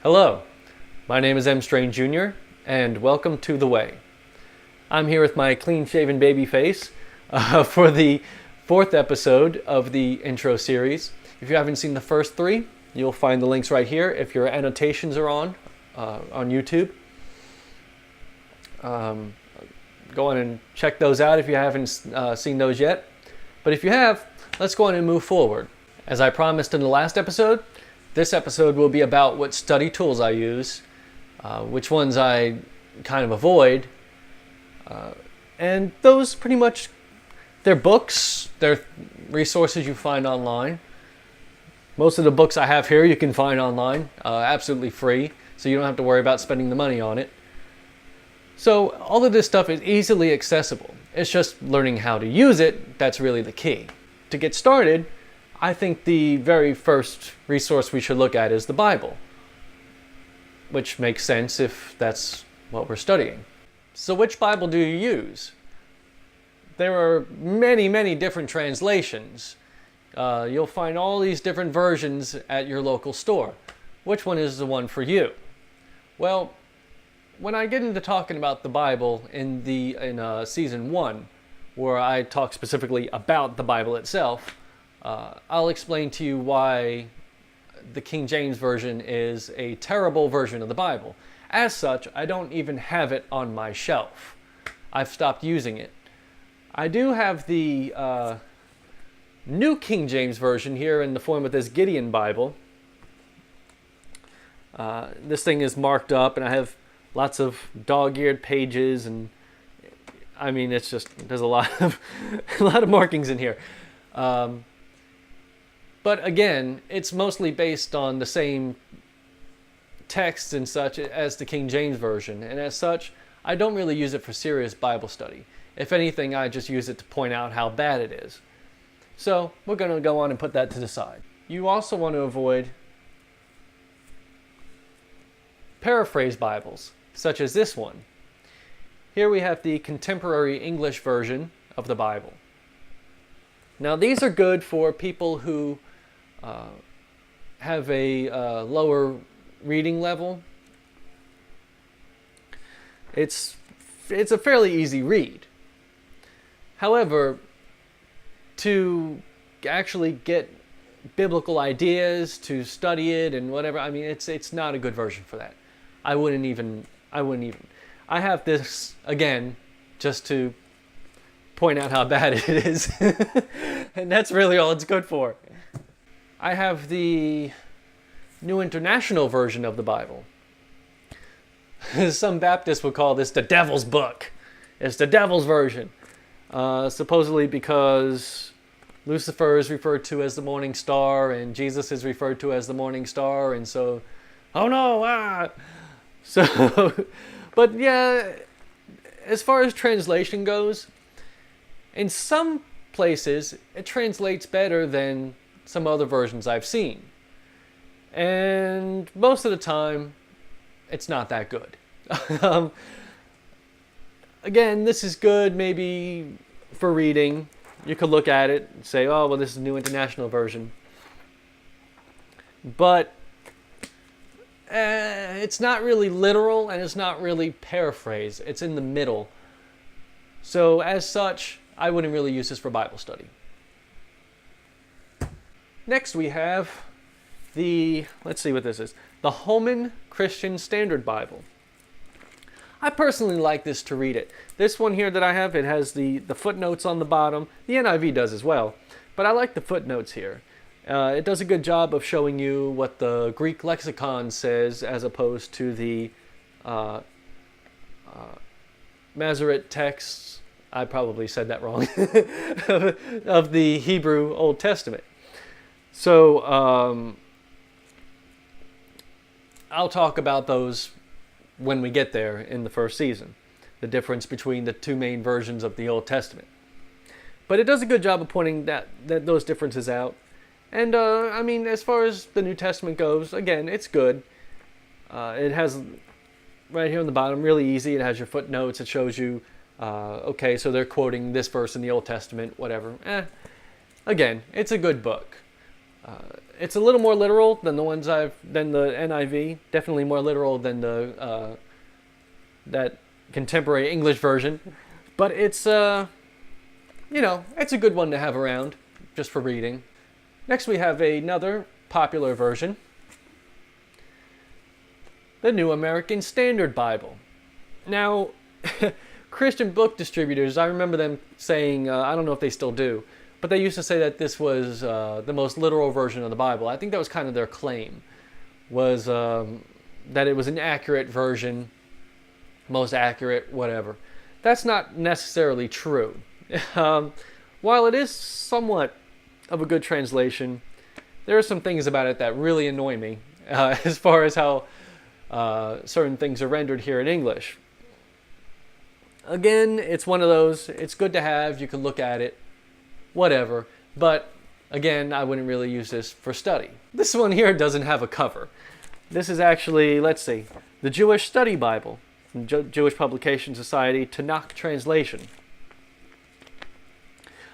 Hello, my name is M. Strain Jr., and welcome to The Way. I'm here with my clean-shaven baby face for the 4th episode of the intro series. If you haven't seen the first 3, you'll find the links right here if your annotations are on YouTube. Go on and check those out if you haven't seen those yet. But if you have, let's go on and move forward. As I promised in the last episode, this episode will be about what study tools I use, which ones I kind of avoid, and those pretty much, they're books, they're resources you find online. Most of the books I have here you can find online, absolutely free, so you don't have to worry about spending the money on it. So all of this stuff is easily accessible. It's just learning how to use it that's really the key. To get started, I think the very first resource we should look at is the Bible, which makes sense if that's what we're studying. So which Bible do you use? There are many, many different translations. You'll find all these different versions at your local store. Which one is the one for you? Well, when I get into talking about the Bible in season 1, where I talk specifically about the Bible itself, I'll explain to you why the King James Version is a terrible version of the Bible. As such, I don't even have it on my shelf. I've stopped using it. I do have the New King James Version here in the form of this Gideon Bible. This thing is marked up, and I have lots of dog-eared pages, and I mean, it's just, there's a lot of markings in here. But again, it's mostly based on the same text and such as the King James Version, and as such, I don't really use it for serious Bible study. If anything, I just use it to point out how bad it is. So we're going to go on and put that to the side. You also want to avoid paraphrase Bibles, such as this one. Here we have the Contemporary English Version of the Bible. Now these are good for people who have a lower reading level. It's a fairly easy read. However, to actually get biblical ideas, to study it and whatever, I mean, it's not a good version for that. I wouldn't even. I have this, again, just to point out how bad it is. And that's really all it's good for. I have the New International Version of the Bible. Some Baptists would call this the devil's book. It's the devil's version. Supposedly because Lucifer is referred to as the morning star and Jesus is referred to as the morning star, and so, oh no, So, but yeah, as far as translation goes, in some places it translates better than some other versions I've seen. And most of the time, it's not that good. Again, this is good maybe for reading. You could look at it and say, oh, well, this is the New International Version. But it's not really literal and it's not really paraphrase. It's in the middle. So as such, I wouldn't really use this for Bible study. Next we have let's see what this is, the Holman Christian Standard Bible. I personally like this to read it. This one here that I have, it has the footnotes on the bottom. The NIV does as well, but I like the footnotes here. It does a good job of showing you what the Greek lexicon says as opposed to the Masoret texts, I probably said that wrong, of the Hebrew Old Testament. So I'll talk about those when we get there in the first season, the difference between the two main versions of the Old Testament. But it does a good job of pointing those differences out. And I mean, as far as the New Testament goes, again, it's good. It has, right here on the bottom, really easy, it has your footnotes. It shows you, okay, so they're quoting this verse in the Old Testament, whatever. Again, it's a good book. it's a little more literal than than the NIV. Definitely more literal than the that contemporary English version. But it's it's a good one to have around just for reading. Next we have another popular version, the New American Standard Bible. Now, Christian book distributors, I remember them saying, I don't know if they still do, but they used to say that this was the most literal version of the Bible. I think that was kind of their claim, was that it was an accurate version, most accurate, whatever. That's not necessarily true. While it is somewhat of a good translation, there are some things about it that really annoy me as far as how certain things are rendered here in English. Again, it's one of those, it's good to have, you can look at it, whatever, but again, I wouldn't really use this for study. This one here doesn't have a cover. This is actually, let's see, the Jewish Study Bible, Jewish Publication Society Tanakh translation.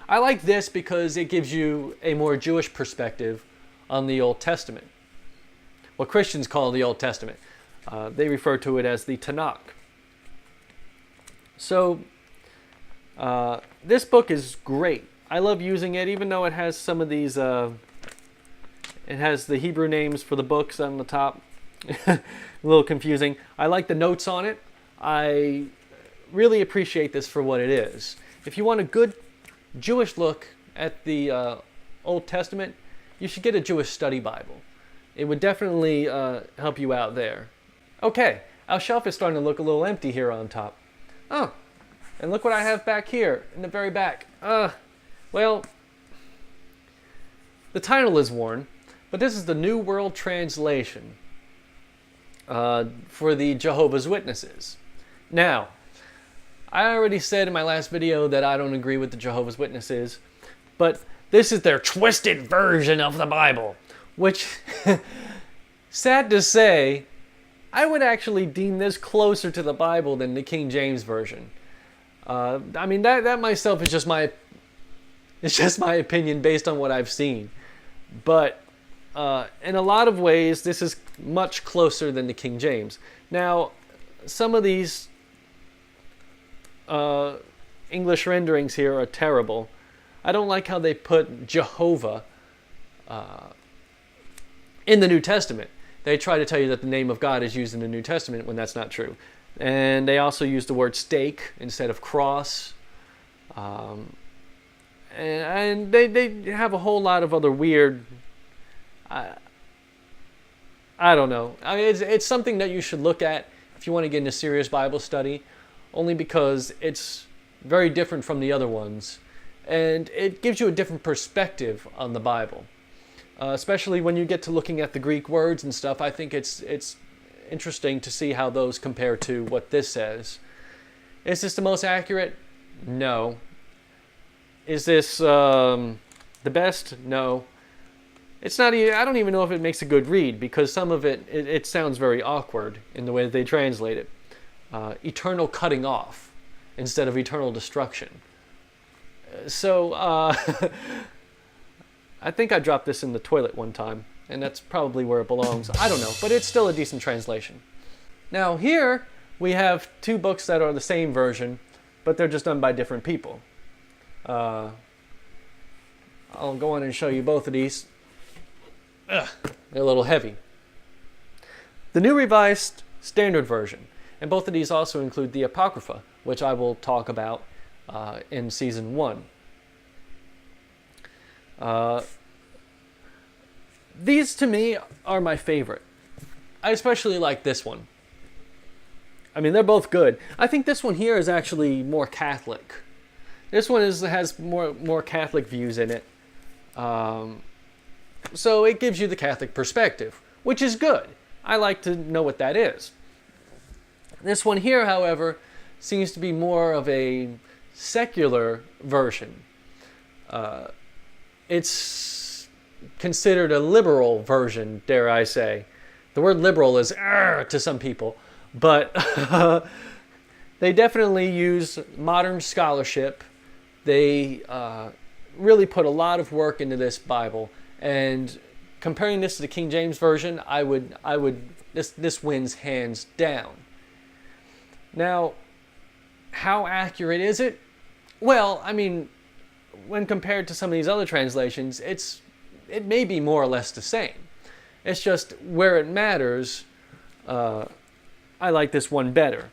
I like this because it gives you a more Jewish perspective on the Old Testament. What Christians call the Old Testament. They refer to it as the Tanakh. So, this book is great. I love using it, even though it has some of these, it has the Hebrew names for the books on the top. A little confusing. I like the notes on it. I really appreciate this for what it is. If you want a good Jewish look at the Old Testament, you should get a Jewish Study Bible. It would definitely help you out there. Okay, our shelf is starting to look a little empty here on top. Oh, and look what I have back here in the very back. Well, the title is worn, but this is the New World Translation for the Jehovah's Witnesses. Now, I already said in my last video that I don't agree with the Jehovah's Witnesses, but this is their twisted version of the Bible, which, sad to say, I would actually deem this closer to the Bible than the King James Version. I mean, that myself is just my opinion based on what I've seen. But in a lot of ways, this is much closer than the King James. Now, some of these English renderings here are terrible. I don't like how they put Jehovah in the New Testament. They try to tell you that the name of God is used in the New Testament when that's not true. And they also use the word stake instead of cross. And they have a whole lot of other weird... I don't know. I mean, it's something that you should look at if you want to get into serious Bible study, only because it's very different from the other ones. And it gives you a different perspective on the Bible. Especially when you get to looking at the Greek words and stuff, I think it's interesting to see how those compare to what this says. Is this the most accurate? No. Is this the best? No. It's not. I don't even know if it makes a good read, because some of it sounds very awkward in the way that they translate it. Eternal cutting off instead of eternal destruction. So I think I dropped this in the toilet one time, and that's probably where it belongs. I don't know, but it's still a decent translation. Now here we have two books that are the same version, but they're just done by different people. I'll go on and show you both of these. They're a little heavy. The New Revised Standard Version, and both of these also include the Apocrypha, which I will talk about in Season 1. These to me are my favorite. I especially like this one. I mean, they're both good. I think this one here is actually more Catholic. This one has more Catholic views in it. So it gives you the Catholic perspective, which is good. I like to know what that is. This one here, however, seems to be more of a secular version. It's considered a liberal version, dare I say. The word liberal is to some people, but they definitely use modern scholarship. They really put a lot of work into this Bible, and comparing this to the King James Version, this wins hands down. Now, how accurate is it? Well, I mean, when compared to some of these other translations, it may be more or less the same. It's just where it matters, I like this one better.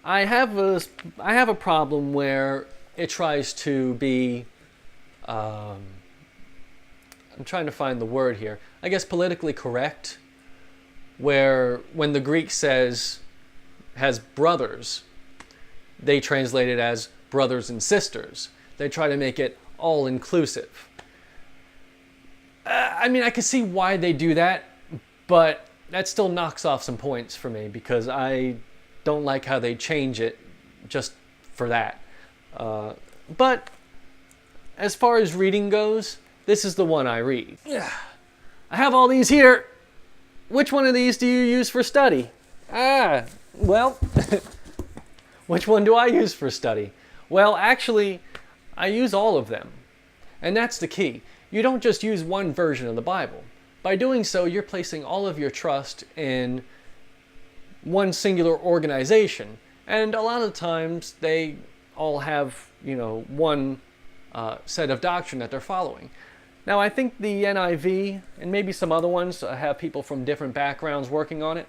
I have a problem where it tries to be, I'm trying to find the word here, I guess politically correct, where when the Greek has brothers, they translate it as brothers and sisters. They try to make it all inclusive. I mean, I can see why they do that, but that still knocks off some points for me because I don't like how they change it just for that. But as far as reading goes, this is the one I read. I have all these here. Which one of these do you use for study? Well, which one do I use for study? Well, actually, I use all of them. And that's the key. You don't just use one version of the Bible. By doing so, you're placing all of your trust in one singular organization. And a lot of times, they all have, one set of doctrine that they're following. Now, I think the NIV and maybe some other ones have people from different backgrounds working on it,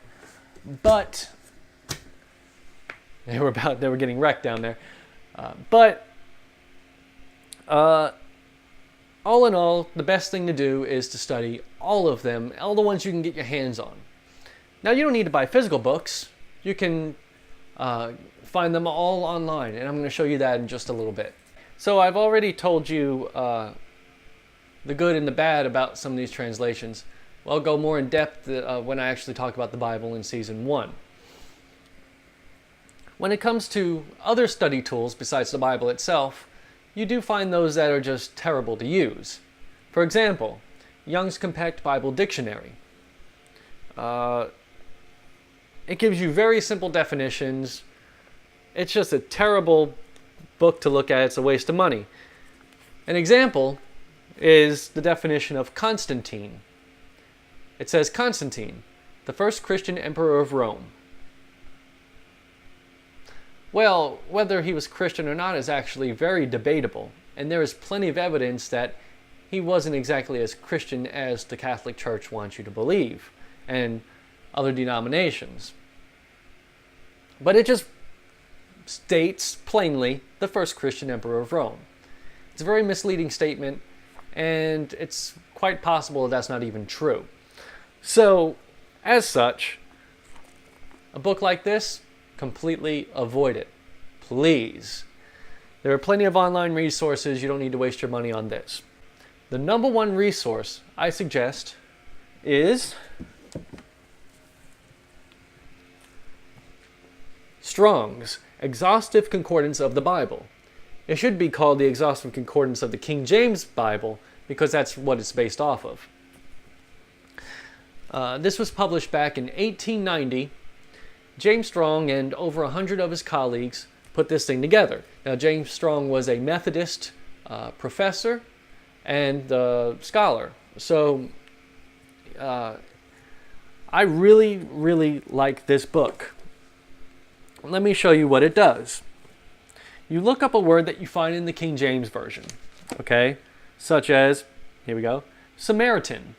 but they were getting wrecked down there. All in all, the best thing to do is to study all of them, all the ones you can get your hands on. Now, you don't need to buy physical books. You can find them all online, and I'm going to show you that in just a little bit. So I've already told you the good and the bad about some of these translations. Well, I'll go more in depth when I actually talk about the Bible in Season 1. When it comes to other study tools besides the Bible itself, you do find those that are just terrible to use. For example, Young's Compact Bible Dictionary. It gives you very simple definitions. It's just a terrible book to look at. It's a waste of money. An example is the definition of Constantine. It says Constantine, the first Christian emperor of Rome. Well, whether he was Christian or not is actually very debatable, and there is plenty of evidence that he wasn't exactly as Christian as the Catholic Church wants you to believe, and other denominations. But it just states plainly the first Christian emperor of Rome. It's a very misleading statement, and it's quite possible that that's not even true. So, as such, a book like this, completely avoid it, please. There are plenty of online resources. You don't need to waste your money on this. The number one resource I suggest is Strong's Exhaustive Concordance of the Bible. It should be called the Exhaustive Concordance of the King James Bible because that's what it's based off of. This was published back in 1890. James Strong and over 100 of his colleagues put this thing together. Now, James Strong was a Methodist professor and scholar. So, I really, really like this book. Let me show you what it does. You look up a word that you find in the King James Version, okay? Such as, here we go, Samaritan.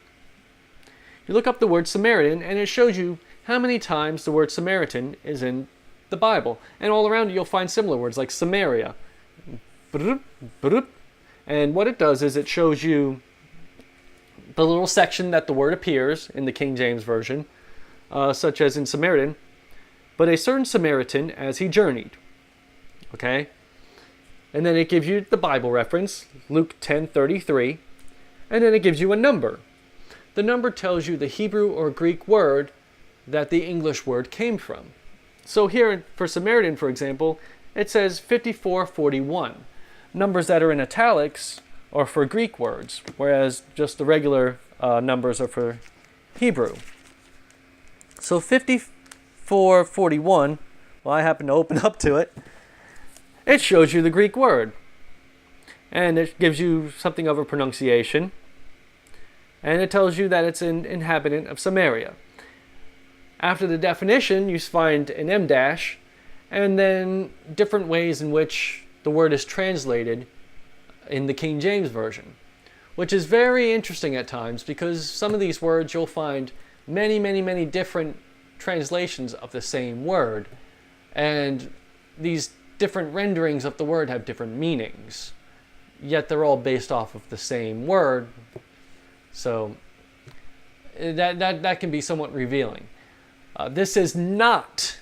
You look up the word Samaritan, and it shows you how many times the word Samaritan is in the Bible. And all around it, you'll find similar words like Samaria. And what it does is it shows you the little section that the word appears in the King James Version, such as in Samaritan, but a certain Samaritan as he journeyed. Okay? And then it gives you the Bible reference, Luke 10:33, and then it gives you a number. The number tells you the Hebrew or Greek word that the English word came from. So here for Samaritan, for example, it says 5441. Numbers that are in italics are for Greek words, whereas just the regular numbers are for Hebrew. So 5441, well, I happen to open up to it. It shows you the Greek word. And it gives you something of a pronunciation. and it tells you that it's an inhabitant of Samaria. After the definition, you find an M dash, and then different ways in which the word is translated in the King James Version, which is very interesting at times because some of these words you'll find many different translations of the same word, and these different renderings of the word have different meanings, yet they're all based off of the same word. So that can be somewhat revealing. This is not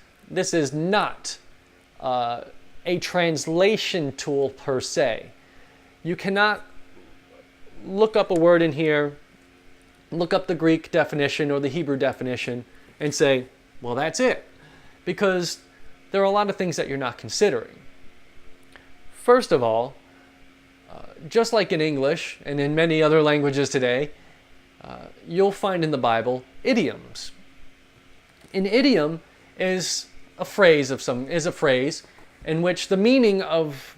a translation tool per se. You cannot look up a word in here, look up the Greek definition or the Hebrew definition, and say, well, that's it. Because there are a lot of things that you're not considering. First of all, just like in English and in many other languages today, you'll find in the Bible idioms. An idiom is a phrase in which the meaning of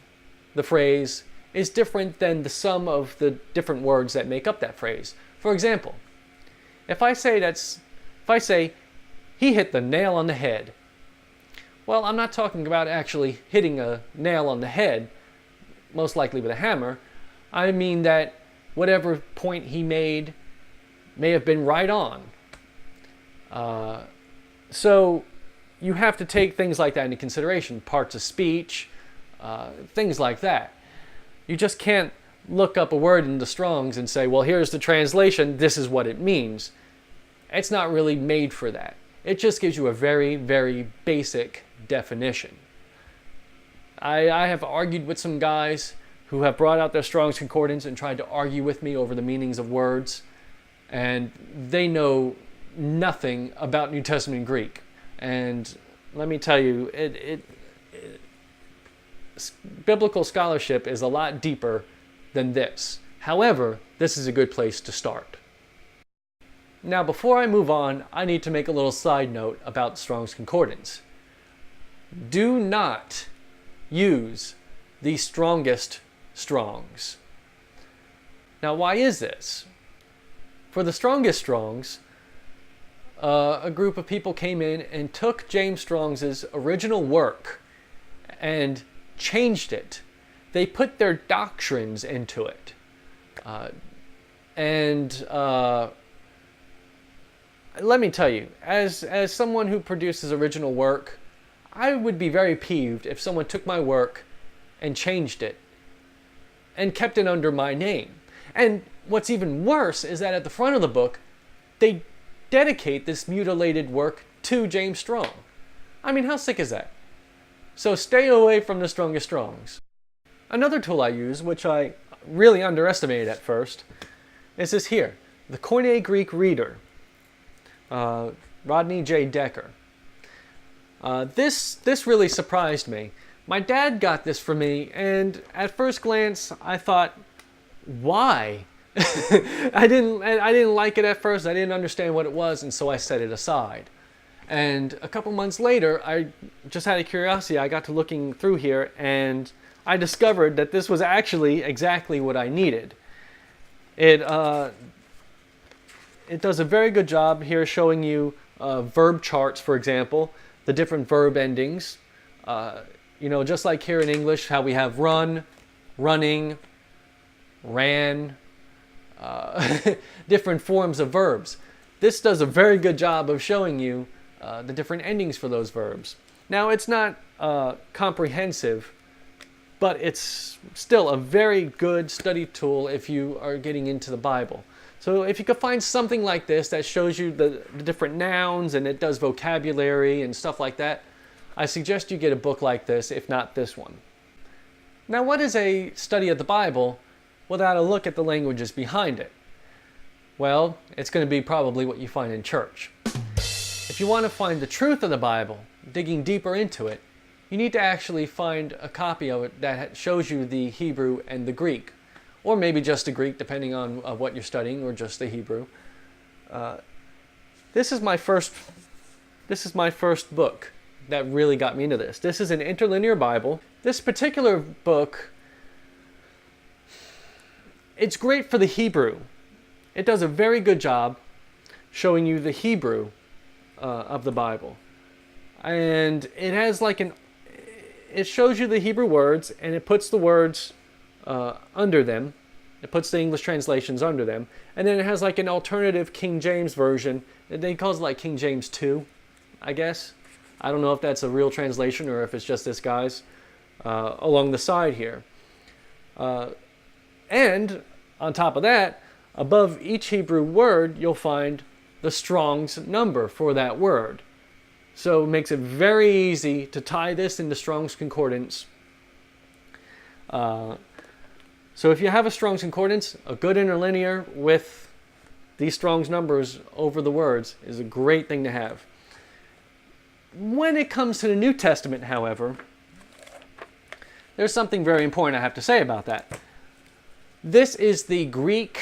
the phrase is different than the sum of the different words that make up that phrase. For example, if I say he hit the nail on the head, well, I'm not talking about actually hitting a nail on the head, most likely with a hammer. I mean that whatever point he made may have been right on. So you have to take things like that into consideration, parts of speech, things like that. You just can't look up a word in the Strong's and say, well, here's the translation, this is what it means. It's not really made for that. It just gives you a very basic definition. I have argued with some guys who have brought out their Strong's Concordance and tried to argue with me over the meanings of words, and they know nothing about New Testament Greek. And let me tell you, biblical scholarship is a lot deeper than this. However, this is a good place to start. Now, before I move on, I need to make a little side note about Strong's Concordance. Do not use the strongest Strong's. Now, why is this? For the strongest Strong's, a group of people came in and took James Strong's original work and changed it. They put their doctrines into it. Let me tell you, as someone who produces original work, I would be very peeved if someone took my work and changed it and kept it under my name. And what's even worse is that at the front of the book, they dedicate this mutilated work to James Strong. I mean, how sick is that? So stay away from the strongest Strong's. Another tool I use, which I really underestimated at first, is this here, the Koine Greek Reader, Rodney J. Decker. This really surprised me. My dad got this for me, and at first glance, I thought, why? I didn't like it at first. I didn't understand what it was, and so I set it aside. And a couple months later, I just had a curiosity. I got to looking through here, and I discovered that this was actually exactly what I needed. It does a very good job here showing you verb charts, for example, the different verb endings. Just like here in English, how we have run, running, ran, different forms of verbs. This does a very good job of showing you the different endings for those verbs. Now, it's not comprehensive, but it's still a very good study tool if you are getting into the Bible. So if you could find something like this that shows you the different nouns and it does vocabulary and stuff like that, I suggest you get a book like this, if not this one. Now, what is a study of the Bible without a look at the languages behind it? Well, it's going to be probably what you find in church. If you want to find the truth of the Bible, digging deeper into it, you need to actually find a copy of it that shows you the Hebrew and the Greek, or maybe just the Greek, depending on what you're studying, or just the Hebrew. This is my first book that really got me into this. This is an Interlinear Bible. This particular book, it's great for the Hebrew. it does a very good job showing you the Hebrew of the Bible. And it has like it shows you the Hebrew words, and it puts the words under them. It puts the English translations under them. And then it has like an alternative King James version. They call it like King James 2, I guess. I don't know if that's a real translation or if it's just this guy's along the side here. And on top of that, above each Hebrew word, you'll find the Strong's number for that word. So it makes it very easy to tie this into Strong's Concordance. So if you have a Strong's Concordance, a good interlinear with these Strong's numbers over the words is a great thing to have. When it comes to the New Testament, however, there's something very important I have to say about that. This is the Greek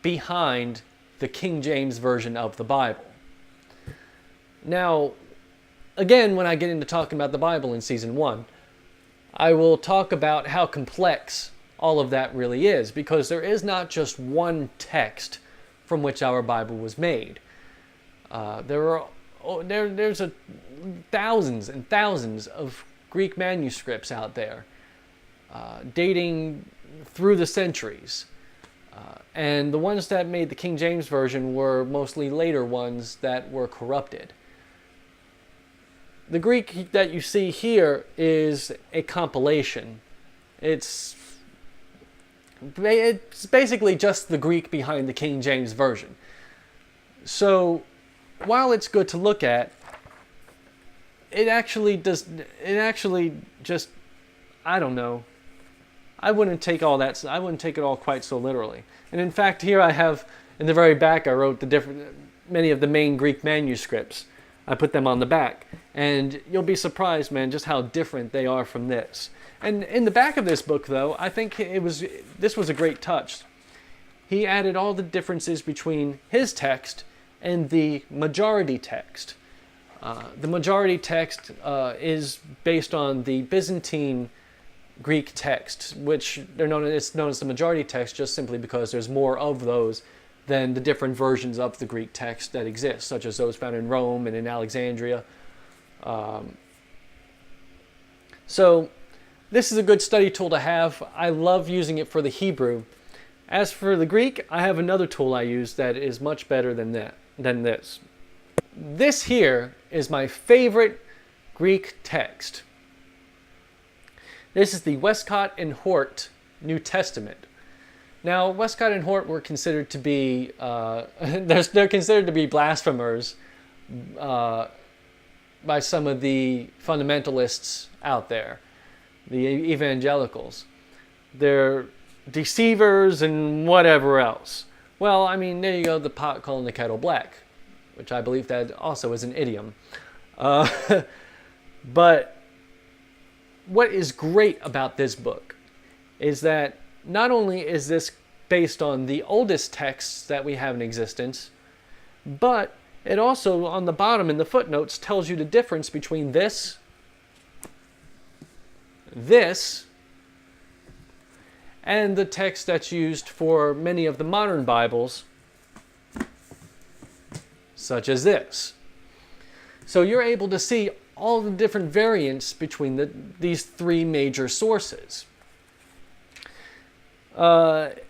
behind the King James Version of the Bible. Now, again, when I get into talking about the Bible in Season 1, I will talk about how complex all of that really is, because there is not just one text from which our Bible was made. There's thousands and thousands of Greek manuscripts out there, dating through the centuries. And the ones that made the King James Version were mostly later ones that were corrupted. The Greek that you see here is a compilation. It's basically just the Greek behind the King James Version. So while it's good to look at, it actually just, I don't know. I wouldn't take it all quite so literally. And in fact, here I have, in the very back, I wrote many of the main Greek manuscripts. I put them on the back. And you'll be surprised, man, just how different they are from this. And in the back of this book, though, I think this was a great touch. He added all the differences between his text and the majority text. The majority text is based on the Byzantine Greek text, which it's known as the majority text just simply because there's more of those than the different versions of the Greek text that exist, such as those found in Rome and in Alexandria. So this is a good study tool to have. I love using it for the Hebrew. As for the Greek, I have another tool I use that is much better than this. This here is my favorite Greek text. This is the Westcott and Hort New Testament. Now, Westcott and Hort were considered to be, they're considered to be blasphemers by some of the fundamentalists out there, the evangelicals. They're deceivers and whatever else. Well, I mean, there you go, the pot calling the kettle black, which I believe that also is an idiom. But what is great about this book is that not only is this based on the oldest texts that we have in existence, but it also, on the bottom in the footnotes, tells you the difference between this, and the text that's used for many of the modern Bibles, such as this. So you're able to see all the different variants between these three major sources.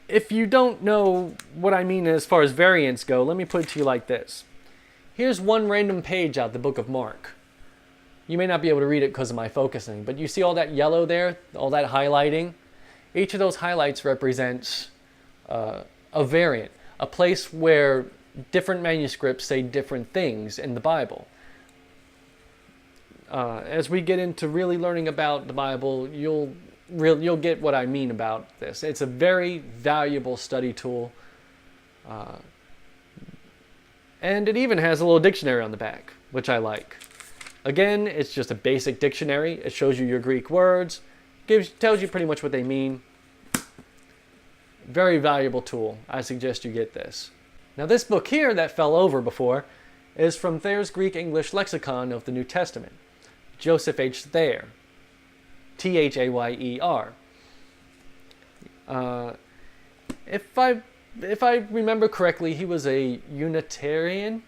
If you don't know what I mean as far as variants go, let me put it to you like this. Here's one random page out of the book of Mark. You may not be able to read it because of my focusing, but you see all that yellow there, all that highlighting? Each of those highlights represents a variant, a place where different manuscripts say different things in the Bible. As we get into really learning about the Bible, you'll get what I mean about this. It's a very valuable study tool. And it even has a little dictionary on the back, which I like. Again, it's just a basic dictionary. It shows you your Greek words, tells you pretty much what they mean. Very valuable tool. I suggest you get this. Now this book here that fell over before is from Thayers' Greek English Lexicon of the New Testament. Joseph H. Thayer. Thayer. If I if I remember correctly, he was a Unitarian,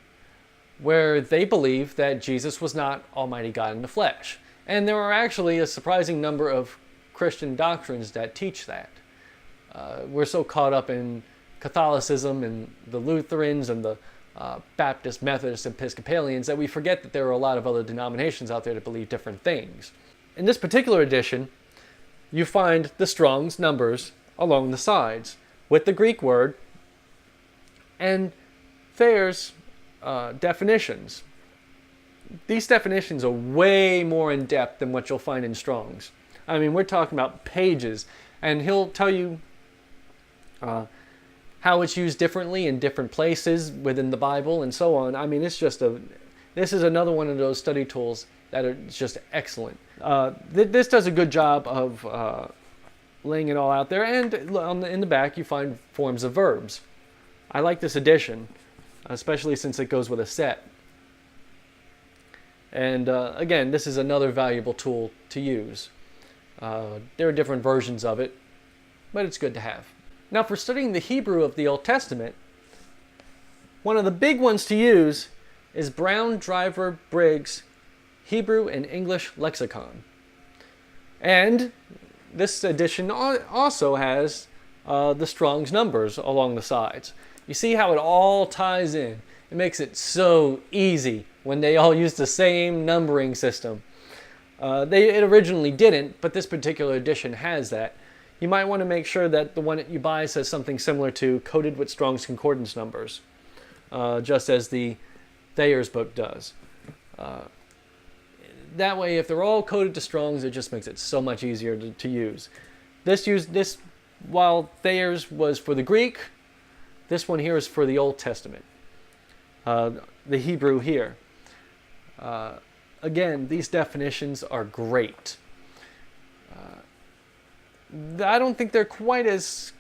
where they believe that Jesus was not Almighty God in the flesh. And there are actually a surprising number of Christian doctrines that teach that. We're so caught up in Catholicism and the Lutherans and the Baptist, Methodist, Episcopalians that we forget that there are a lot of other denominations out there that believe different things. In this particular edition, you find the Strong's numbers along the sides with the Greek word and Thayers' definitions. These definitions are way more in depth than what you'll find in Strong's. I mean, we're talking about pages, and he'll tell you how it's used differently in different places within the Bible and so on. I mean, this is another one of those study tools that are just excellent. This does a good job of laying it all out there, and in the back you find forms of verbs. I like this edition, especially since it goes with a set. And again, this is another valuable tool to use. There are different versions of it, but it's good to have. Now, for studying the Hebrew of the Old Testament, one of the big ones to use is Brown Driver Briggs' Hebrew and English Lexicon. And this edition also has the Strong's numbers along the sides. You see how it all ties in. It makes it so easy when they all use the same numbering system. It originally didn't, but this particular edition has that. You might want to make sure that the one that you buy says something similar to coded with Strong's Concordance numbers, just as the Thayers book does. That way, if they're all coded to Strong's, it just makes it so much easier to use. This, while Thayers was for the Greek, this one here is for the Old Testament, the Hebrew here. Again, these definitions are great. I don't think they're quite as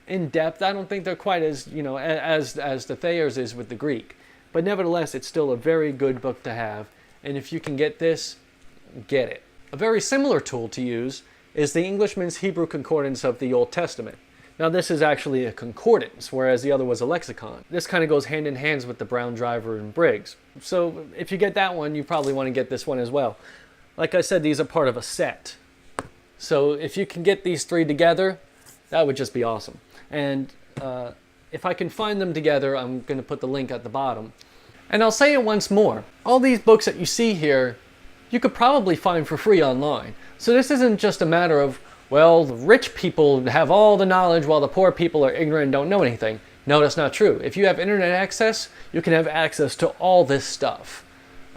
in depth. I don't think they're quite as, as the Thayers is with the Greek. But nevertheless, it's still a very good book to have. And if you can get this, get it. A very similar tool to use is the Englishman's Hebrew Concordance of the Old Testament. Now, this is actually a concordance, whereas the other was a lexicon. This kind of goes hand in hand with the Brown Driver and Briggs. So if you get that one, you probably want to get this one as well. Like I said, these are part of a set. So if you can get these three together, that would just be awesome. And if I can find them together, I'm going to put the link at the bottom. And I'll say it once more. All these books that you see here, you could probably find for free online. So this isn't just a matter of, well, the rich people have all the knowledge while the poor people are ignorant and don't know anything. No, that's not true. If you have internet access, you can have access to all this stuff.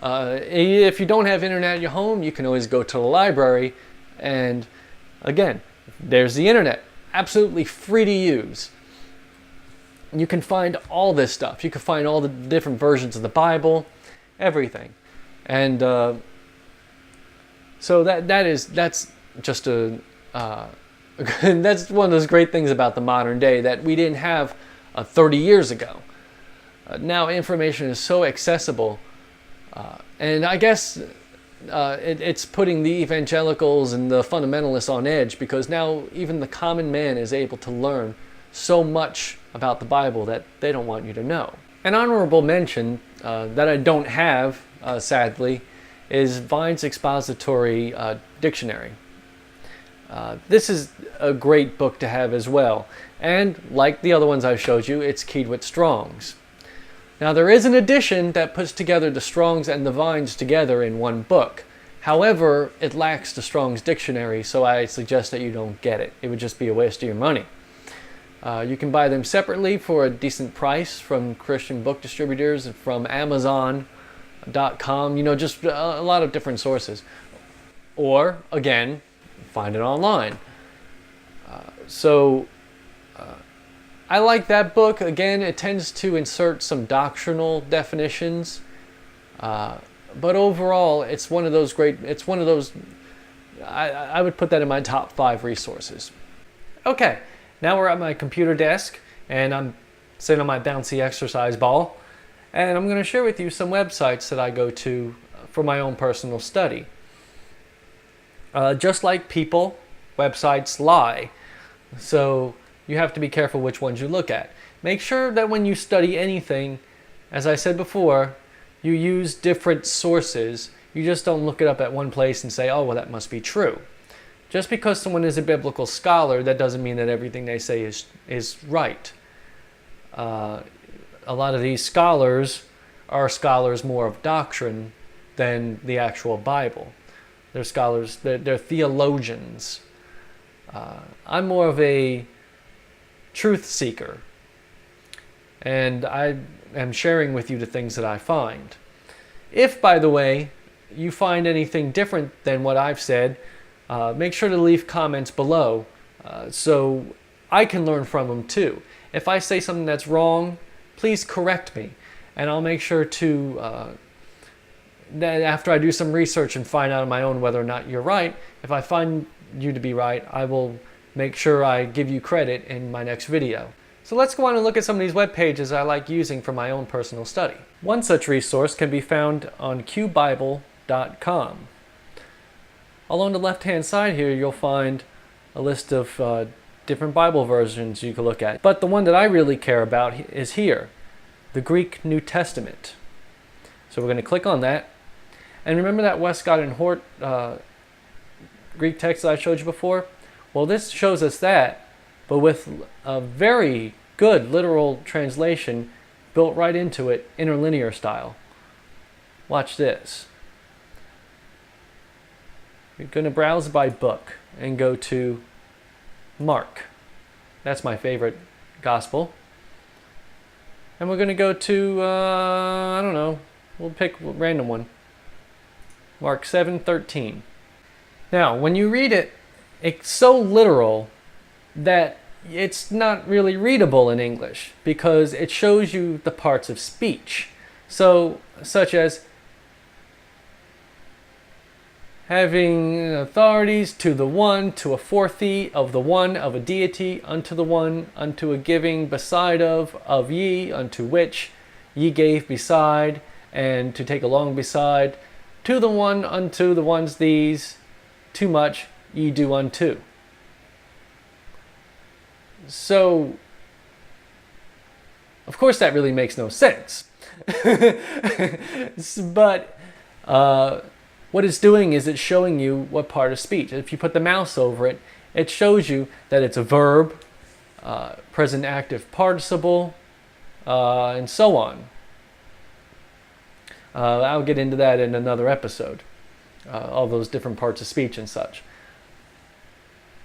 If you don't have internet at your home, you can always go to the library. And again, there's the internet. Absolutely free to use. You can find all this stuff. You can find all the different versions of the Bible, everything. And so that's just that's one of those great things about the modern day that we didn't have 30 years ago. Now information is so accessible, and I guess it's putting the evangelicals and the fundamentalists on edge, because now even the common man is able to learn so much about the Bible that they don't want you to know. An honorable mention that I don't have, sadly, is Vine's expository dictionary. This is a great book to have as well, and like the other ones I showed you, it's keyed with Strong's. Now, there is an edition that puts together the Strong's and the Vine's together in one book. However, it lacks the Strong's dictionary, so I suggest that you don't get it. It would just be a waste of your money. You can buy them separately for a decent price from Christian book distributors, from Amazon.com, just a lot of different sources. Or, again, find it online. I like that book. Again, it tends to insert some doctrinal definitions, but overall, it's one of those I would put that in my top 5 resources. Okay, now we're at my computer desk, and I'm sitting on my bouncy exercise ball, and I'm going to share with you some websites that I go to for my own personal study. Just like people, websites lie. So you have to be careful which ones you look at. Make sure that when you study anything, as I said before, you use different sources. You just don't look it up at one place and say, oh, well, that must be true. Just because someone is a biblical scholar, that doesn't mean that everything they say is right. A lot of these scholars are scholars more of doctrine than the actual Bible. They're scholars, they're theologians. I'm more of a truth seeker, and I am sharing with you the things that I find. If, by the way, you find anything different than what I've said, make sure to leave comments below so I can learn from them too. If I say something that's wrong, please correct me, and I'll make sure to, that after I do some research and find out on my own whether or not you're right, if I find you to be right, I will make sure I give you credit in my next video. So let's go on and look at some of these web pages I like using for my own personal study. One such resource can be found on qbible.com. Along the left-hand side here, you'll find a list of different Bible versions you can look at. But the one that I really care about is here, the Greek New Testament. So we're going to click on that. And remember that Westcott and Hort Greek text that I showed you before? Well, this shows us that, but with a very good literal translation built right into it, interlinear style. Watch this. You're going to browse by book and go to Mark. That's my favorite gospel. And we're going to go to, I don't know, we'll pick a random one. Mark 7:13. Now, when you read it, it's so literal that it's not really readable in English because it shows you the parts of speech. So, such as having authorities to the one, to a fourthly of the one, of a deity, unto the one, unto a giving beside of ye, unto which ye gave beside, and to take along beside, to the one, unto the ones these, too much ye do unto. So, of course that really makes no sense. But what it's doing is it's showing you what part of speech. If you put the mouse over it, it shows you that it's a verb, present active participle, and so on. I'll get into that in another episode, all those different parts of speech and such.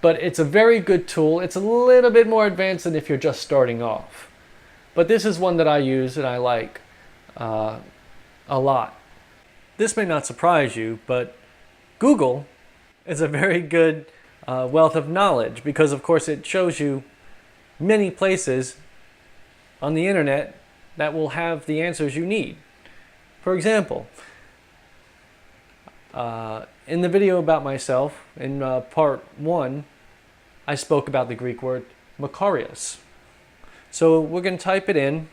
But it's a very good tool. It's a little bit more advanced than if you're just starting off. But this is one that I use and I like a lot. This may not surprise you, but Google is a very good wealth of knowledge because, of course, it shows you many places on the internet that will have the answers you need. For example, in the video about myself, in part 1, I spoke about the Greek word makarios. So we're going to type it in,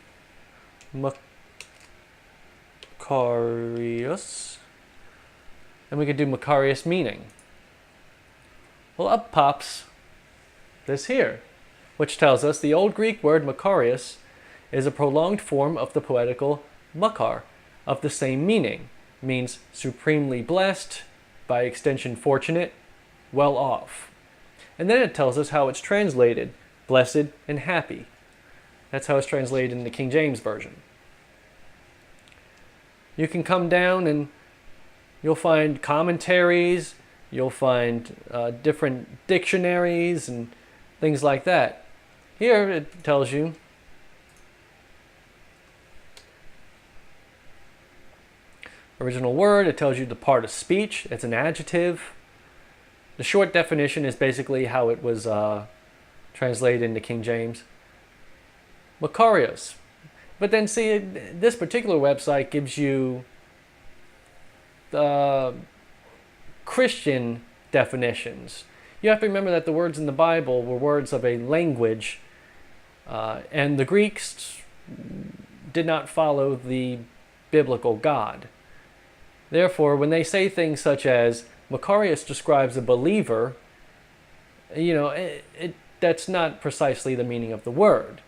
makarios, and we could do makarios meaning. Well, up pops this here, which tells us the old Greek word makarios is a prolonged form of the poetical makar, of the same meaning, means supremely blessed, by extension fortunate, well off. And then it tells us how it's translated, blessed and happy. That's how it's translated in the King James Version. You can come down and you'll find commentaries, you'll find different dictionaries and things like that. Here it tells you original word, it tells you the part of speech, it's an adjective. The short definition is basically how it was translated into King James. Makarios. But then see, this particular website gives you the Christian definitions. You have to remember that the words in the Bible were words of a language, and the Greeks did not follow the biblical God. Therefore, when they say things such as Makarios describes a believer, you know, it that's not precisely the meaning of the word.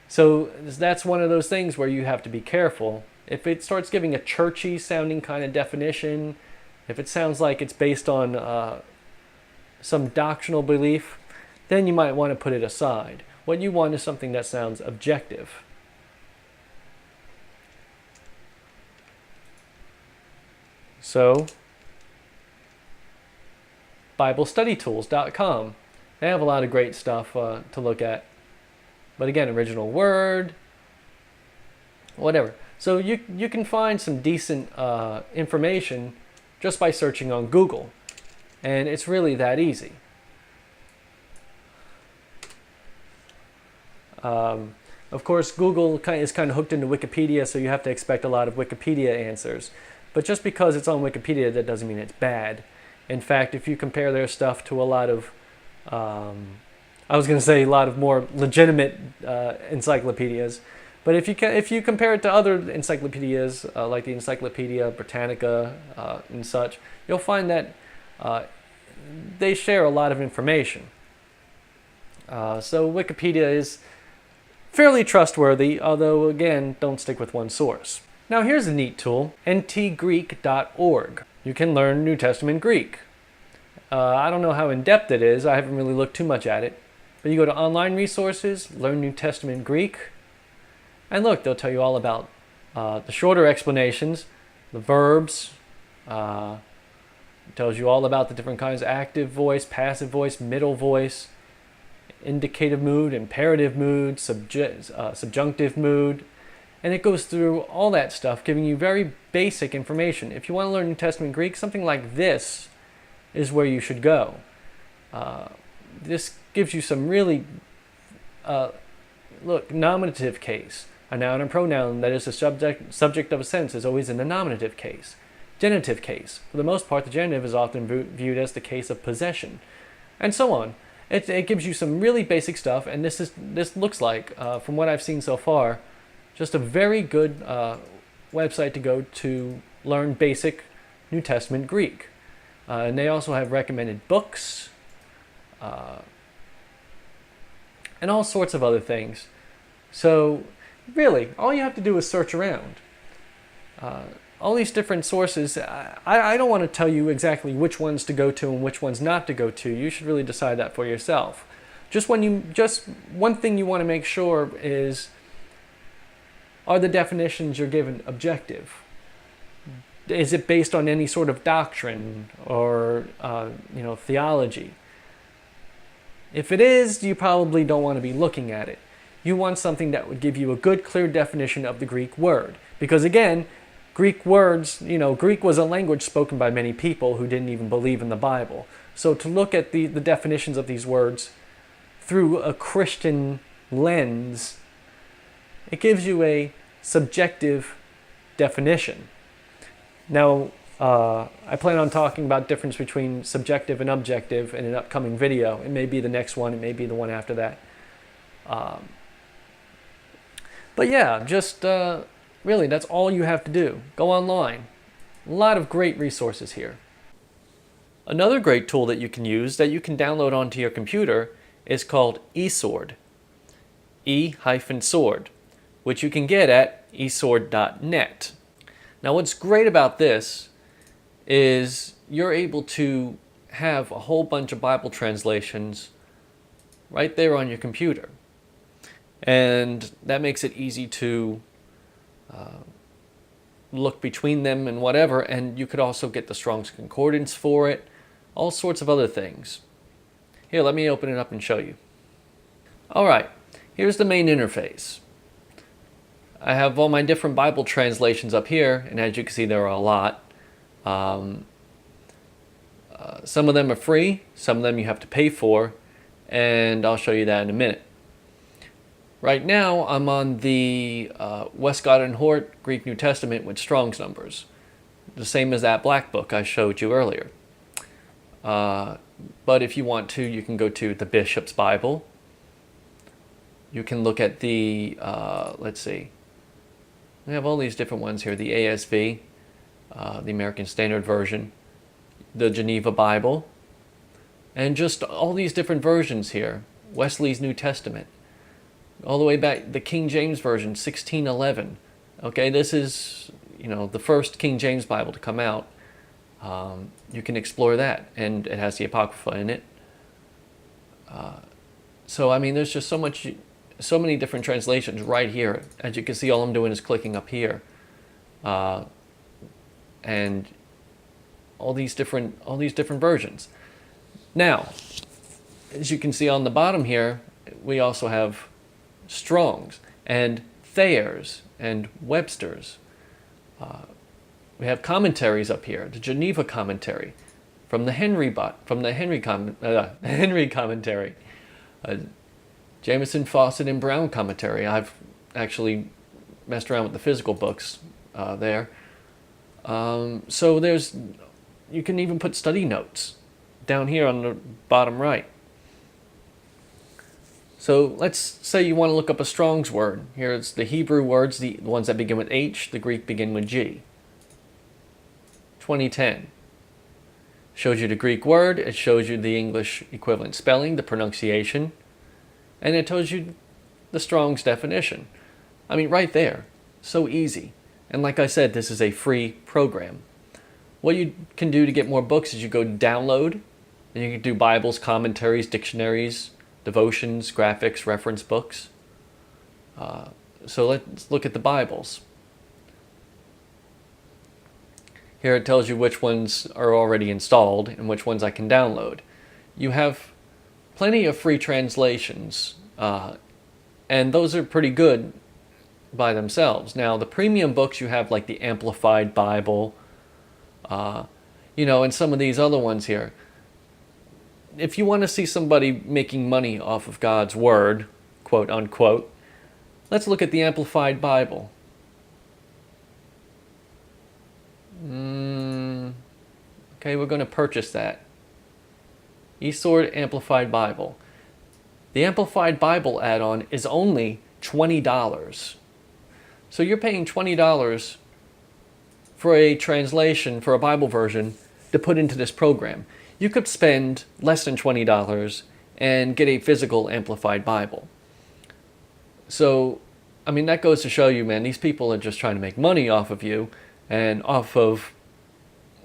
So that's one of those things where you have to be careful. If it starts giving a churchy sounding kind of definition, if it sounds like it's based on some doctrinal belief, then you might want to put it aside. What you want is something that sounds objective. So, BibleStudyTools.com. They have a lot of great stuff to look at. But again, original word, whatever. So you can find some decent information just by searching on Google. And it's really that easy. Of course, Google is kind of hooked into Wikipedia, so you have to expect a lot of Wikipedia answers. But just because it's on Wikipedia, that doesn't mean it's bad. In fact, if you compare their stuff to a lot of, I was going to say a lot of more legitimate encyclopedias, but if you compare it to other encyclopedias, like the Encyclopedia Britannica and such, you'll find that they share a lot of information. So Wikipedia is fairly trustworthy, although again, don't stick with one source. Now here's a neat tool, ntgreek.org. You can learn New Testament Greek. I don't know how in-depth it is, I haven't really looked too much at it, but you go to online resources, learn New Testament Greek, and look, they'll tell you all about the shorter explanations, the verbs, it tells you all about the different kinds of active voice, passive voice, middle voice, indicative mood, imperative mood, subjunctive mood, and it goes through all that stuff, giving you very basic information. If you want to learn New Testament Greek, something like this is where you should go. This gives you some really, look, nominative case. A noun and pronoun that is the subject of a sentence is always in the nominative case. Genitive case. For the most part, the genitive is often viewed as the case of possession, and so on. It gives you some really basic stuff, and this looks like, from what I've seen so far, just a very good website to go to learn basic New Testament Greek. And they also have recommended books and all sorts of other things. So really, all you have to do is search around. All these different sources, I don't want to tell you exactly which ones to go to and which ones not to go to. You should really decide that for yourself. Just one thing you want to make sure is, are the definitions you're given objective? Is it based on any sort of doctrine or theology? If it is, you probably don't want to be looking at it. You want something that would give you a good, clear definition of the Greek word. Because again, Greek words, Greek was a language spoken by many people who didn't even believe in the Bible. So to look at the definitions of these words through a Christian lens, it gives you a subjective definition. Now, I plan on talking about the difference between subjective and objective in an upcoming video. It may be the next one, it may be the one after that. But yeah, just really, that's all you have to do. Go online. A lot of great resources here. Another great tool that you can use, that you can download onto your computer, is called eSword. E-sword, which you can get at esword.net. Now what's great about this is you're able to have a whole bunch of Bible translations right there on your computer. And that makes it easy to look between them and whatever, and you could also get the Strong's Concordance for it, all sorts of other things. Here, let me open it up and show you. Alright, here's the main interface. I have all my different Bible translations up here, and as you can see, there are a lot. Some of them are free, some of them you have to pay for, and I'll show you that in a minute. Right now, I'm on the Westcott and Hort Greek New Testament with Strong's numbers, the same as that black book I showed you earlier. But if you want to, you can go to the Bishop's Bible. You can look at the, let's see, we have all these different ones here, the ASV, the American Standard Version, the Geneva Bible, And just all these different versions here. Wesley's New Testament. All the way back, the King James Version, 1611. Okay, this is, the first King James Bible to come out. You can explore that, and it has the Apocrypha in it. So, I mean, there's just so many different translations right here. As you can see, all I'm doing is clicking up here. And all these different versions. Now, as you can see on the bottom here, we also have Strong's and Thayers and Webster's. We have commentaries up here. The Geneva commentary, from the Henry commentary, Jameson, Fawcett, and Brown commentary. I've actually messed around with the physical books there. So you can even put study notes down here on the bottom right. So let's say you want to look up a Strong's word. Here's the Hebrew words, the ones that begin with H, the Greek begin with G. 2010. Shows you the Greek word, it shows you the English equivalent spelling, the pronunciation, and it tells you the Strong's definition. I mean, right there. So easy. And like I said, this is a free program. What you can do to get more books is you go download, and you can do Bibles, commentaries, dictionaries, devotions, graphics, reference books. So let's look at the Bibles. Here it tells you which ones are already installed and which ones I can download. You have plenty of free translations, and those are pretty good by themselves. Now, the premium books you have, like the Amplified Bible, and some of these other ones here. If you want to see somebody making money off of God's Word, quote unquote, let's look at the Amplified Bible. Okay, we're going to purchase that. eSword Amplified Bible. The Amplified Bible add-on is only $20. So you're paying $20 for a translation, for a Bible version, to put into this program. You could spend less than $20 and get a physical Amplified Bible. So, I mean, that goes to show you, man, these people are just trying to make money off of you and off of,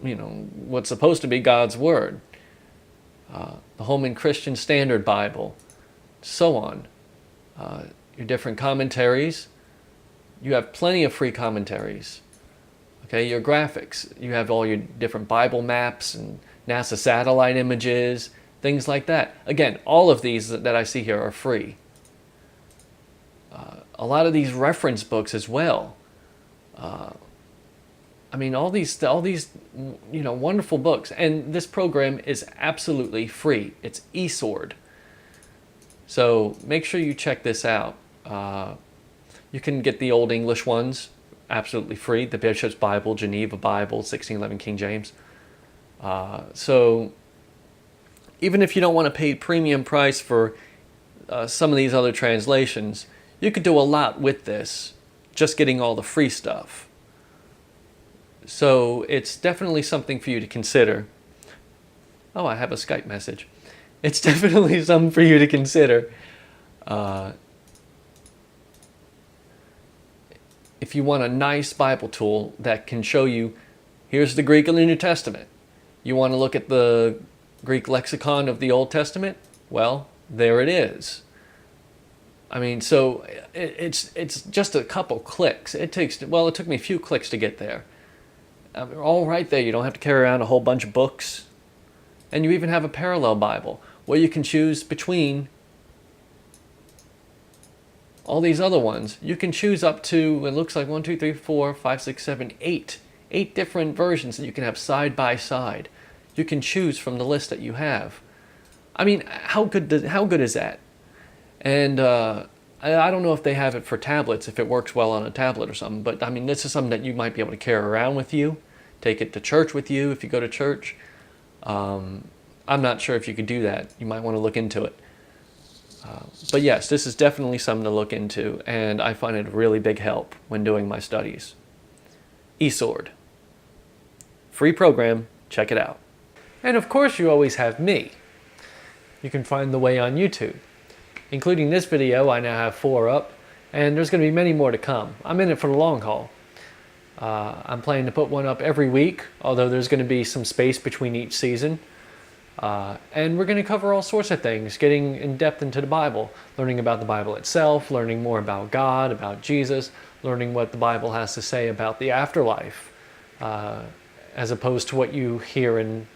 what's supposed to be God's Word. The Holman Christian Standard Bible, so on. Your different commentaries. You have plenty of free commentaries. Okay, your graphics. You have all your different Bible maps and NASA satellite images, things like that. Again, all of these that I see here are free. A lot of these reference books as well. I mean, all these wonderful books. And this program is absolutely free. It's eSword. So make sure you check this out. You can get the Old English ones absolutely free. The Bishop's Bible, Geneva Bible, 1611 King James. So even if you don't want to pay premium price for some of these other translations, you could do a lot with this, just getting all the free stuff. So it's definitely something for you to consider. Oh, I have a Skype message. It's definitely something for you to consider. If you want a nice Bible tool that can show you, here's the Greek in the New Testament. You want to look at the Greek lexicon of the Old Testament? Well, there it is. I mean, so it's just a couple clicks. It took me a few clicks to get there. All right there. You don't have to carry around a whole bunch of books. And you even have a parallel Bible where you can choose between all these other ones. You can choose up to, it looks like 1, 2, 3, 4, 5, 6, 7, 8. 8 different versions that you can have side by side. You can choose from the list that you have. I mean, how good is that? And I don't know if they have it for tablets, if it works well on a tablet or something, but I mean, this is something that you might be able to carry around with you, take it to church with you if you go to church. I'm not sure if you could do that. You might want to look into it. But yes, this is definitely something to look into, and I find it a really big help when doing my studies. eSword. Free program, check it out. And of course you always have me. you can find The Way on YouTube. Including this video, I now have 4 up, and there's going to be many more to come. I'm in it for the long haul. I'm planning to put one up every week, although there's going to be some space between each season. And we're going to cover all sorts of things, getting in depth into the Bible, learning about the Bible itself, learning more about God, about Jesus, learning what the Bible has to say about the afterlife, as opposed to what you hear in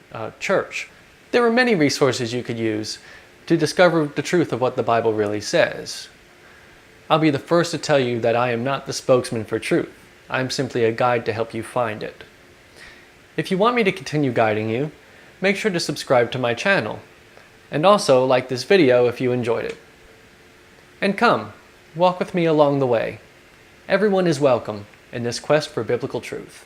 church. There are many resources you could use to discover the truth of what the Bible really says. I'll be the first to tell you that I am not the spokesman for truth. I'm simply a guide to help you find it. If you want me to continue guiding you, make sure to subscribe to my channel, and also like this video if you enjoyed it. And come, walk with me along the way. Everyone is welcome in this quest for biblical truth.